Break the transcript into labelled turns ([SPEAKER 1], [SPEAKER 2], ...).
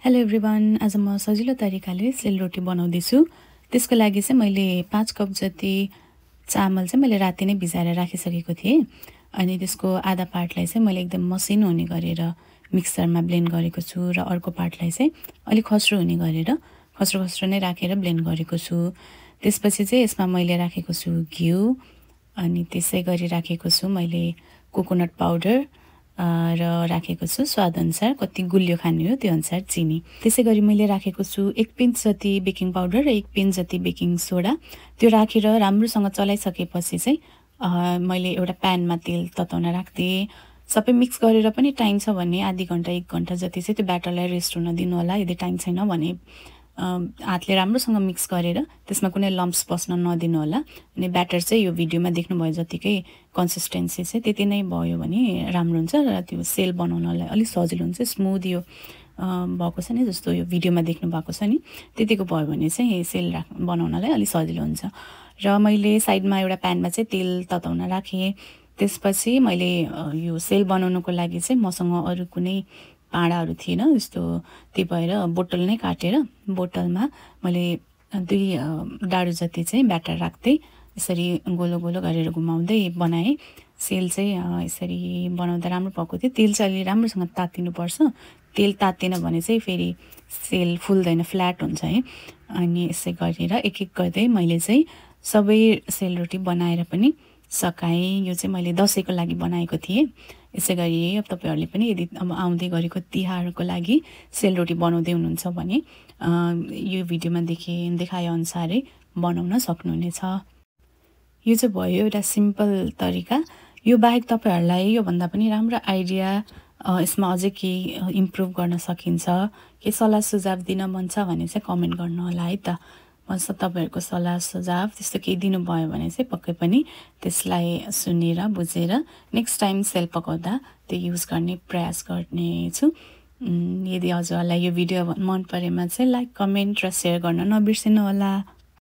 [SPEAKER 1] Hello everyone, आज म सजिलो तरिकाले सेलरोटी बनाउँदैछु। त्यसको लागि चाहिँ मैले 5 कप जति चामल चाहिँ मैले राति नै भिजाएर राखिसकेको थिएँ। अनि त्यसको आधा पार्टलाई चाहिँ मैले एकदम मसिनो हुने गरेर मिक्सरमा ब्लेन्ड गरेको छु र अर्को पार्टलाई चाहिँ अलिक खस्रो हुने गरेर खस्रो नै राखेर ब्लेन्ड गरेको छु। त्यसपछि चाहिँ यसमा मैले राखेको छु घिउ, अनि त्यसै गरी राखेको छु मैले कोकोनट पाउडर र राखेको छु स्वादअनुसार, कति गुलियो खाने हो त्यो अनुसार चिनी। त्यसै गरी मैले राखेको छु 1 पिन्च जति बेकिङ पाउडर र 1 पिन्च जति बेकिङ सोडा। त्यो राखेर राम्रोसँग चलाइसकेपछि चाहिँ मैले एउटा प्यानमा तेल तताउन राख्दिएँ। सबै मिक्स गरेर पनि टाइम छ भने आधी घन्टा 1 घन्टा जति चाहिँ त्यो ब्याटरलाई रेस्ट हुन दिनु होला। यदि टाइम छैन भने हातले राम्रोसँग मिक्स गरेर त्यसमा कुनै लम्प्स बस्न नदिनु होला। अनि ब्याटर चाहिँ यो भिडियोमा देख्नुभयो जतिकै कन्सिस्टेन्सी चाहिँ त्यति नै भयो भने राम्रो हुन्छ र त्यो सेल बनाउनलाई अलिक सजिलो हुन्छ। स्मुथ यो भएको छ नि, जस्तो यो भिडियोमा देख्नु भएको छ नि, त्यतिको भयो भने चाहिँ सेल बनाउनलाई अलिक सजिलो हुन्छ। र मैले साइडमा एउटा प्यानमा चाहिँ तेल तताउन राखेँ। त्यसपछि मैले यो सेल बनाउनको लागि चाहिँ मसँग अरू कुनै भाँडाहरू थिएन, जस्तो त्यही भएर बोतल नै काटेर बोतलमा मैले 2 डाडु जति चाहिँ ब्याटर राख्दै यसरी गोलो गोलो गरेर घुमाउँदै बनाएँ। सेल चाहिँ यसरी बनाउँदा राम्रो भएको थियो। तेल चाहिँ अलि राम्रोसँग तातिनुपर्छ। तेल तातिएन भने चाहिँ फेरि सेल फुल्दैन, फ्ल्याट हुन्छ है। अनि यसै गरेर एक एक गर्दै मैले चाहिँ सबै सेलरोटी बनाएर पनि सकाएँ। यो चाहिँ मैले दसैँको लागि बनाएको थिएँ। यसै गरी अब तपाईँहरूले पनि यदि अब आउँदै गरेको तिहारको लागि सेलरोटी बनाउँदै हुनुहुन्छ भने यो भिडियोमा देखाएअनुसारै बनाउन सक्नुहुनेछ। यो चाहिँ भयो एउटा सिम्पल तरिका। यो बाहेक तपाईँहरूलाई योभन्दा पनि राम्रो आइडिया यसमा अझै केही इम्प्रुभ गर्न सकिन्छ, के सल्लाह सुझाव दिन मन छ भने चाहिँ कमेन्ट गर्नु होला है त। तपाईँहरूको सल्लाह सुझाव त्यस्तो केही दिनुभयो भने चाहिँ पक्कै पनि त्यसलाई सुनेर बुझेर नेक्स्ट टाइम सेल पकाउँदा त्यो युज गर्ने प्रयास गर्नेछु। यदि हजुरहरूलाई यो भिडियो मन परेमा चाहिँ लाइक, कमेन्ट र सेयर गर्न नबिर्सिनु होला।